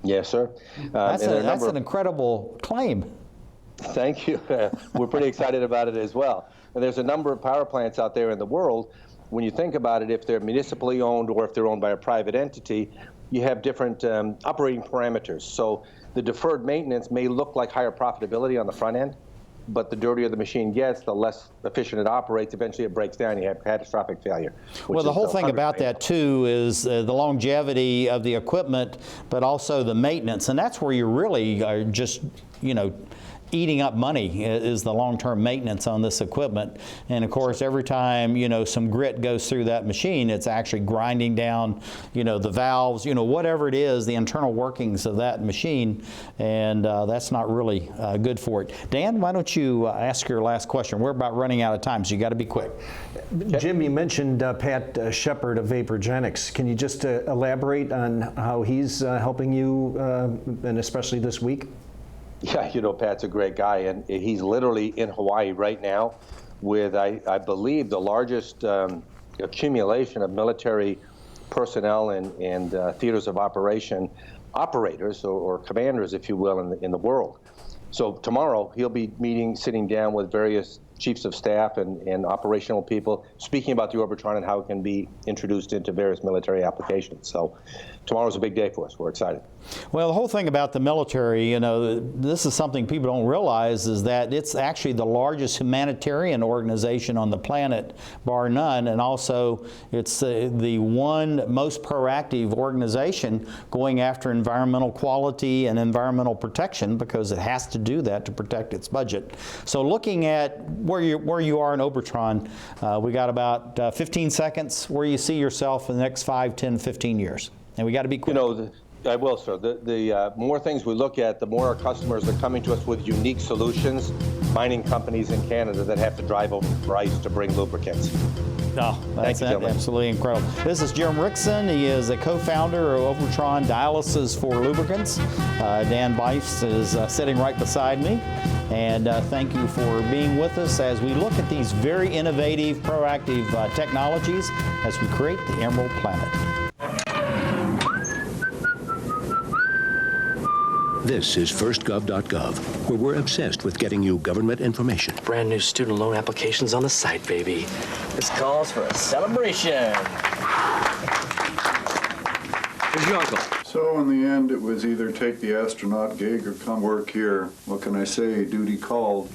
Yes, sir. That's an incredible claim. Thank you. We're pretty excited about it as well. And there's a number of power plants out there in the world. When you think about it, if they're municipally owned or if they're owned by a private entity, you have different operating parameters. So the deferred maintenance may look like higher profitability on the front end, but the dirtier the machine gets, the less efficient it operates. Eventually it breaks down, you have catastrophic failure. Well, the whole thing about that too is the longevity of the equipment, but also the maintenance. And that's where you really are just, eating up money is the long-term maintenance on this equipment. And of course, every time, some grit goes through that machine, it's actually grinding down, the valves, whatever it is, the internal workings of that machine. And that's not really good for it. Dan, why don't you ask your last question? We're about running out of time, so you got to be quick. Jim, you mentioned Pat Sheppard of Vaporgenics. Can you just elaborate on how he's helping you, and especially this week? Yeah, Pat's a great guy, and he's literally in Hawaii right now with, I believe, the largest accumulation of military personnel and theaters of operation operators or commanders, if you will, in the world. So tomorrow he'll be sitting down with various chiefs of staff and operational people, speaking about the Orbitron and how it can be introduced into various military applications. So tomorrow's a big day for us. We're excited. Well, the whole thing about the military, this is something people don't realize, is that it's actually the largest humanitarian organization on the planet, bar none, and also it's the one most proactive organization going after environmental quality and environmental protection, because it has to do that to protect its budget. So looking at where you are in Orbitron, we got about 15 seconds where you see yourself in the next 5, 10, 15 years. And we got to be quick. I will, sir. The more things we look at, the more our customers are coming to us with unique solutions, mining companies in Canada that have to drive over the price to bring lubricants. No, that's absolutely incredible. This is Jim Rickson. He is a co-founder of Orbitron Dialysis for Lubricants. Dan Bice is sitting right beside me. And thank you for being with us as we look at these very innovative, proactive technologies as we create the Emerald Planet. This is firstgov.gov, where we're obsessed with getting you government information. Brand new student loan applications on the site, baby. This calls for a celebration. Here's your uncle. So in the end, it was either take the astronaut gig or come work here. What can I say? Duty called.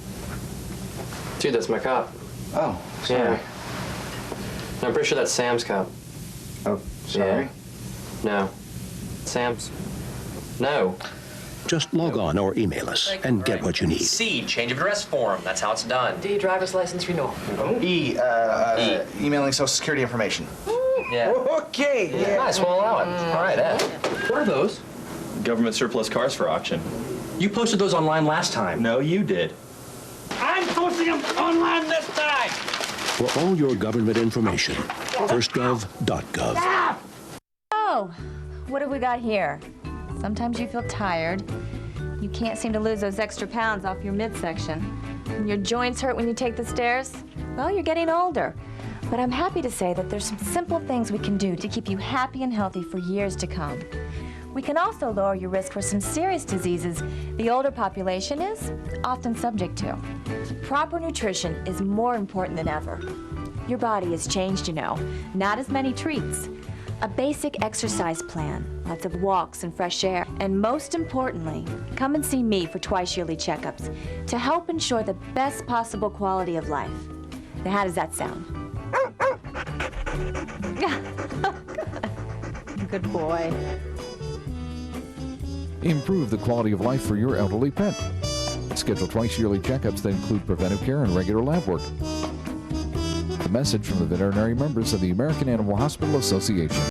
Dude, that's my cop. Oh, sorry. Yeah. No, I'm pretty sure that's Sam's cop. Oh, sorry? Yeah. No. Sam's. No. Just log on or email us and get what you need. C, change of address form. That's how it's done. D, driver's license renewal. E, emailing Social Security information. Yeah. Okay. Yeah. Nice, we'll allow it. All right, Ed. What are those? Government surplus cars for auction. You posted those online last time. No, you did. I'm posting them online this time. For all your government information, firstgov.gov. Oh, what have we got here? Sometimes you feel tired. You can't seem to lose those extra pounds off your midsection. And your joints hurt when you take the stairs? Well, you're getting older. But I'm happy to say that there's some simple things we can do to keep you happy and healthy for years to come. We can also lower your risk for some serious diseases the older population is often subject to. Proper nutrition is more important than ever. Your body has changed, you know. Not as many treats. A basic exercise plan, lots of walks and fresh air, and most importantly, come and see me for twice-yearly checkups to help ensure the best possible quality of life. Now, how does that sound? Good boy. Improve the quality of life for your elderly pet. Schedule twice-yearly checkups that include preventive care and regular lab work. A message from the veterinary members of the American Animal Hospital Association.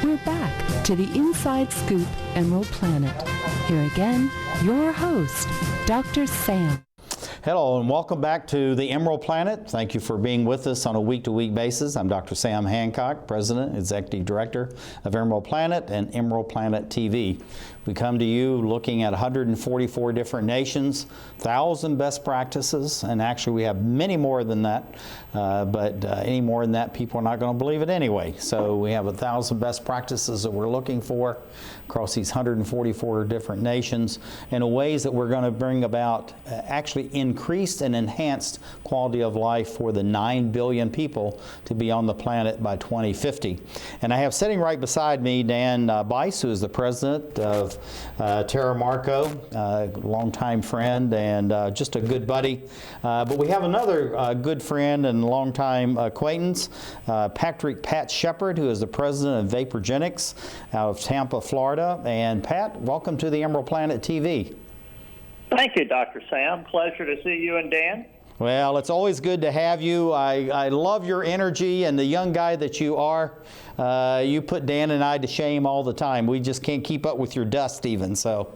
We're back to the Inside Scoop Emerald Planet. Here again, your host, Dr. Sam. Hello and welcome back to the Emerald Planet. Thank you for being with us on a week-to-week basis. I'm Dr. Sam Hancock, President, Executive Director of Emerald Planet and Emerald Planet TV. We come to you looking at 144 different nations, 1,000 best practices, and actually we have many more than that, but any more than that, people are not going to believe it anyway. So we have 1,000 best practices that we're looking for across these 144 different nations in ways that we're going to bring about actually increased and enhanced quality of life for the 9 billion people to be on the planet by 2050. And I have sitting right beside me Dan Bice, who is the president of Terra Marco, longtime friend and just a good buddy. But we have another good friend and longtime acquaintance, Pat Sheppard, who is the president of Vaporgenics out of Tampa, Florida. And Pat, welcome to the Emerald Planet TV. Thank you, Dr. Sam. Pleasure to see you and Dan. Well, it's always good to have you. I love your energy and the young guy that you are. You put Dan and I to shame all the time. We just can't keep up with your dust even, so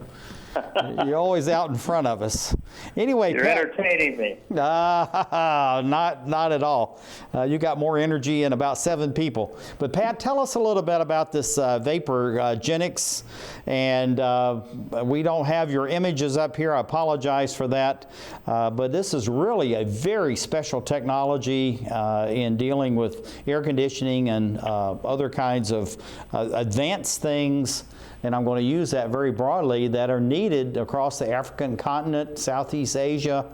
you're always out in front of us. Anyway, you're Pat, entertaining me. not at all. You got more energy than about 7 people. But Pat, tell us a little bit about this Vaporgenics. And we don't have your images up here. I apologize for that. But this is really a very special technology in dealing with air conditioning and other kinds of advanced things. And I'm going to use that very broadly, that are needed across the African continent, Southeast Asia,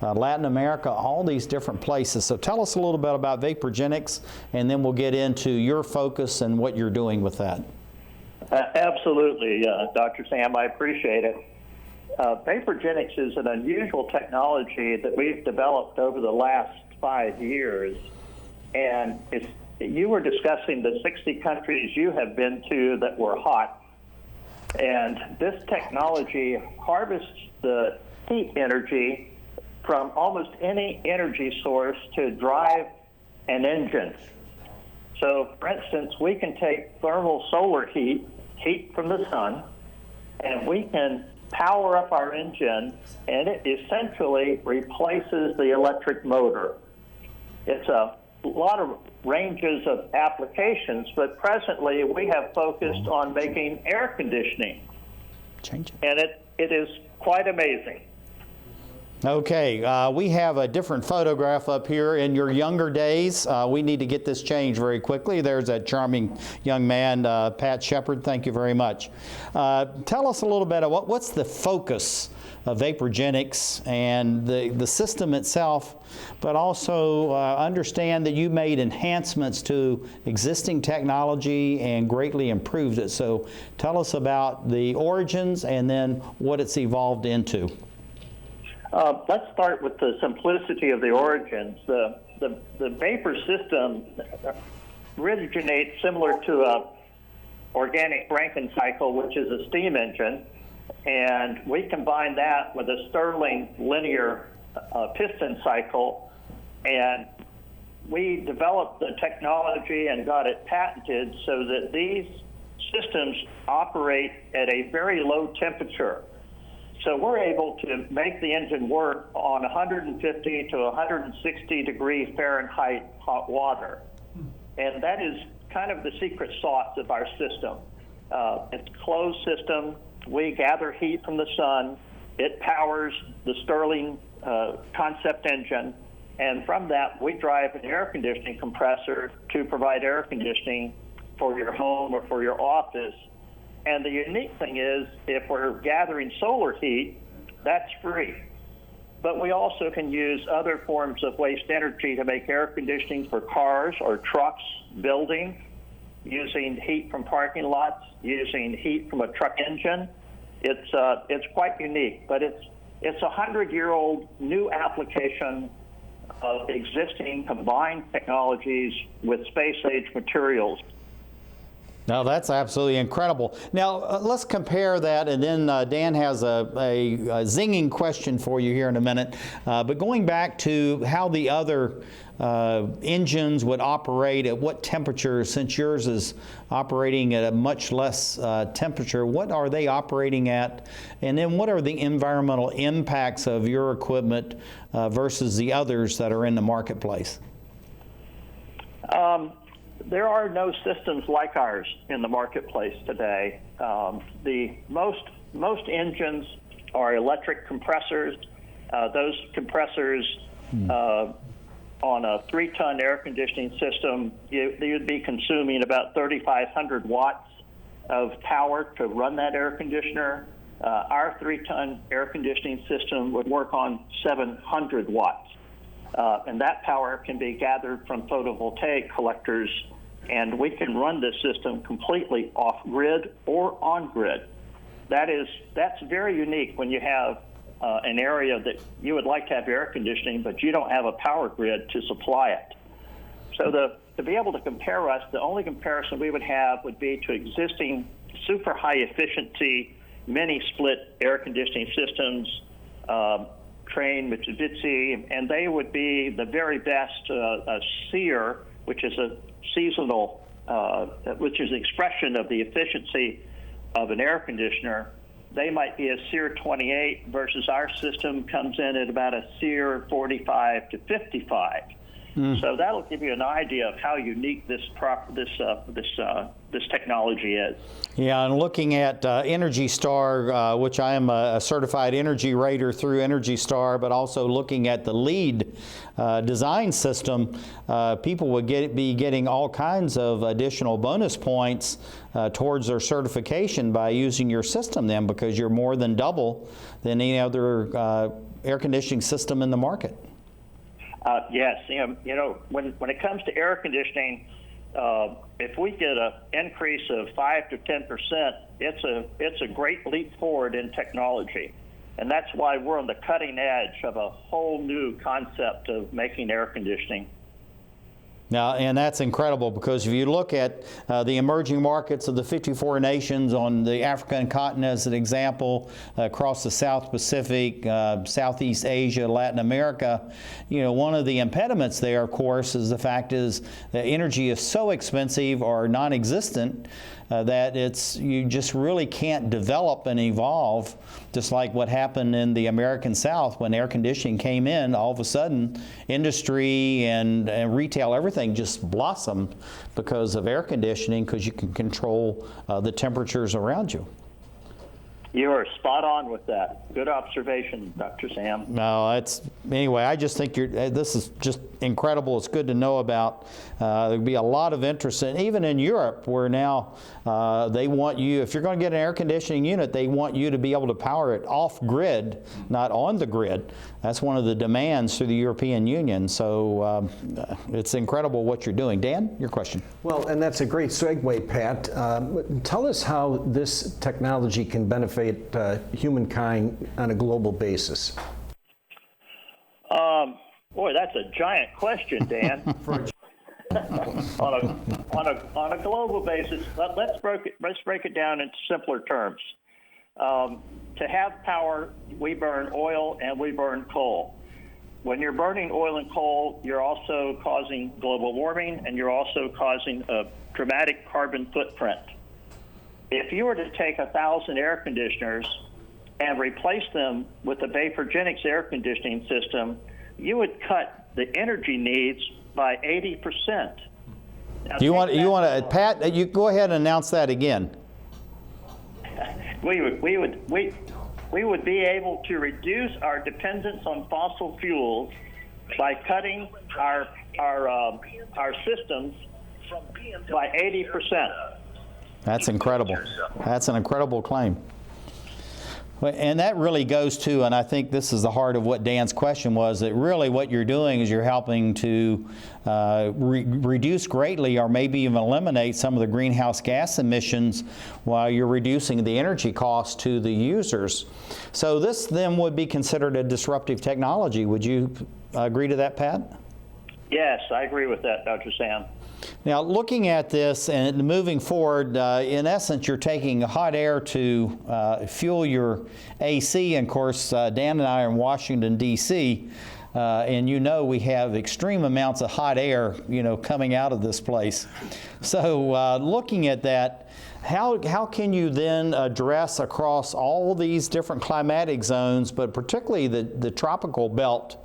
Latin America, all these different places. So tell us a little bit about Vaporgenics, and then we'll get into your focus and what you're doing with that. Absolutely, Dr. Sam, I appreciate it. Vaporgenics is an unusual technology that we've developed over the last 5 years. And you were discussing the 60 countries you have been to that were hot. And this technology harvests the heat energy from almost any energy source to drive an engine. So, for instance, we can take thermal solar heat from the sun, and we can power up our engine, and it essentially replaces the electric motor. It's a lot of ranges of applications, but presently we have focused on making air conditioning. And it is quite amazing. Okay, we have a different photograph up here in your younger days. We need to get this changed very quickly. There's that charming young man, Pat Sheppard. Thank you very much. Tell us a little bit about what's the focus of Vaporgenics and the system itself, but also understand that you made enhancements to existing technology and greatly improved it. So tell us about the origins and then what it's evolved into. Let's start with the simplicity of the origins. The vapor system originates similar to a organic Rankine cycle, which is a steam engine, and we combine that with a Stirling linear piston cycle, and we developed the technology and got it patented so that these systems operate at a very low temperature. So we're able to make the engine work on 150 to 160 degree Fahrenheit hot water. And that is kind of the secret sauce of our system. It's a closed system. We gather heat from the sun. It powers the Stirling concept engine. And from that, we drive an air conditioning compressor to provide air conditioning for your home or for your office. And the unique thing is, if we're gathering solar heat, that's free. But we also can use other forms of waste energy to make air conditioning for cars or trucks, buildings, using heat from parking lots, using heat from a truck engine. It's quite unique, but it's a 100-year-old new application of existing combined technologies with space-age materials. No, that's absolutely incredible. Now, let's compare that, and then Dan has a zinging question for you here in a minute. But going back to how the other engines would operate at what temperature, since yours is operating at a much less temperature, what are they operating at? And then what are the environmental impacts of your equipment versus the others that are in the marketplace? There are no systems like ours in the marketplace today. The most engines are electric compressors. Those compressors on a 3-ton air conditioning system, they would be consuming about 3,500 watts of power to run that air conditioner. Our 3-ton air conditioning system would work on 700 watts. And that power can be gathered from photovoltaic collectors, and we can run this system completely off-grid or on-grid. That's very unique when you have an area that you would like to have air conditioning, but you don't have a power grid to supply it. So to be able to compare us, the only comparison we would have would be to existing super high efficiency mini-split air conditioning systems, Trane, Mitsubishi, and they would be the very best SEER, which is a seasonal, which is the expression of the efficiency of an air conditioner. They might be a SEER 28 versus our system comes in at about a SEER 45 to 55. So that'll give you an idea of how unique this technology is. Yeah, and looking at Energy Star, which I am a certified energy rater through Energy Star, but also looking at the LEED design system, people would be getting all kinds of additional bonus points towards their certification by using your system then, because you're more than double than any other air conditioning system in the market. Yes, when it comes to air conditioning, if we get an increase of 5 to 10%, it's a great leap forward in technology, and that's why we're on the cutting edge of a whole new concept of making air conditioning. Now, and that's incredible, because if you look at the emerging markets of the 54 nations on the African continent as an example, across the South Pacific, Southeast Asia, Latin America, one of the impediments there, of course, is the fact is that energy is so expensive or non-existent that you just really can't develop and evolve, just like what happened in the American South when air conditioning came in. All of a sudden, industry and retail, everything just blossomed because of air conditioning, because you can control the temperatures around you. You are spot on with that. Good observation, Dr. Sam. No, anyway, I just think this is just incredible. It's good to know about. There'll be a lot of interest even in Europe, where now they want you, if you're going to get an air conditioning unit, they want you to be able to power it off grid, not on the grid. That's one of the demands through the European Union. So it's incredible what you're doing. Dan, your question. Well, and that's a great segue, Pat. Tell us how this technology can benefit humankind on a global basis. Boy, that's a giant question, Dan. on a global basis, let's break it down into simpler terms. To have power, we burn oil and we burn coal. When you're burning oil and coal, you're also causing global warming, and you're also causing a dramatic carbon footprint. If you were to take 1,000 air conditioners and replace them with a Vaporgenics air conditioning system, you would cut the energy needs by 80%. Now, you want to, Pat? You go ahead and announce that again. We would be able to reduce our dependence on fossil fuels by cutting our systems by 80%. That's incredible. That's an incredible claim. And that really goes to, and I think this is the heart of what Dan's question was, that really what you're doing is you're helping to reduce greatly or maybe even eliminate some of the greenhouse gas emissions while you're reducing the energy cost to the users. So this then would be considered a disruptive technology. Would you agree to that, Pat? Yes, I agree with that, Dr. Sam. Now, looking at this and moving forward, in essence, you're taking hot air to fuel your AC. And of course, Dan and I are in Washington, D.C., and you know we have extreme amounts of hot air, coming out of this place. So looking at that, how can you then address across all these different climatic zones, but particularly the tropical belt,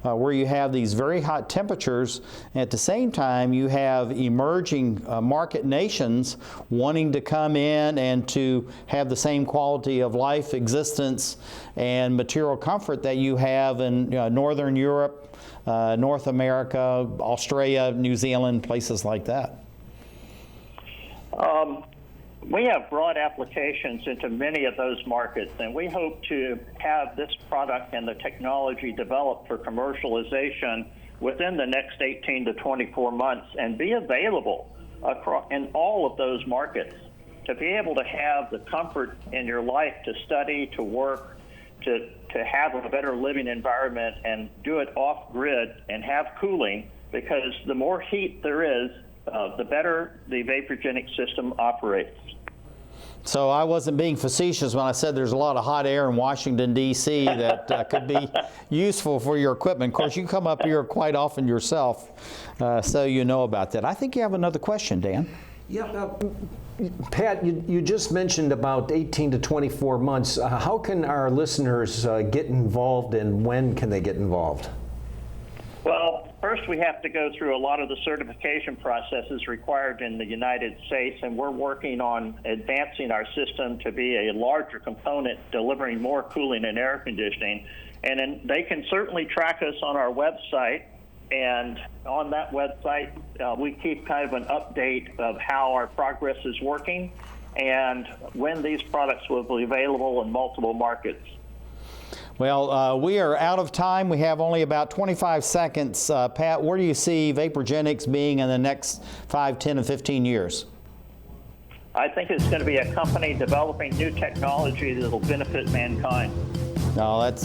where you have these very hot temperatures, and at the same time you have emerging market nations wanting to come in and to have the same quality of life, existence, and material comfort that you have in Northern Europe, North America, Australia, New Zealand, places like that? We have broad applications into many of those markets, and we hope to have this product and the technology developed for commercialization within the next 18 to 24 months and be available in all of those markets. To be able to have the comfort in your life to study, to work, to have a better living environment and do it off-grid and have cooling, because the more heat there is, the better the Vaporgenics system operates. So I wasn't being facetious when I said there's a lot of hot air in Washington, D.C. that could be useful for your equipment. Of course, you come up here quite often yourself, so you know about that. I think you have another question, Dan. Yeah, Pat, you just mentioned about 18 to 24 months. How can our listeners get involved, and when can they get involved? Well, first we have to go through a lot of the certification processes required in the United States, and we're working on advancing our system to be a larger component, delivering more cooling and air conditioning. And then they can certainly track us on our website, and on that website we keep kind of an update of how our progress is working and when these products will be available in multiple markets. Well, we are out of time. We have only about 25 seconds. Pat, where do you see Vaporgenics being in the next 5, 10, and 15 years? I think it's going to be a company developing new technology that will benefit mankind. No,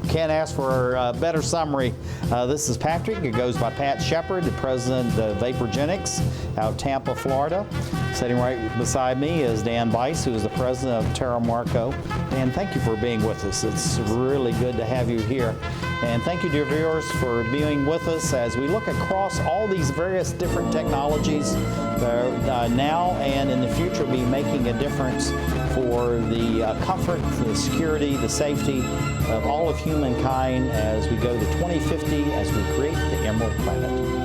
can't ask for a better summary. This is Patrick. It goes by Pat Sheppard, the president of Vaporgenics out of Tampa, Florida. Sitting right beside me is Dan Bice, who is the president of Terra Marco. Dan, thank you for being with us. It's really good to have you here. And thank you, dear viewers, for being with us as we look across all these various different technologies that now and in the future will be making a difference for the comfort, the security, the safety of all of humankind as we go to 2050 as we create the Emerald Planet.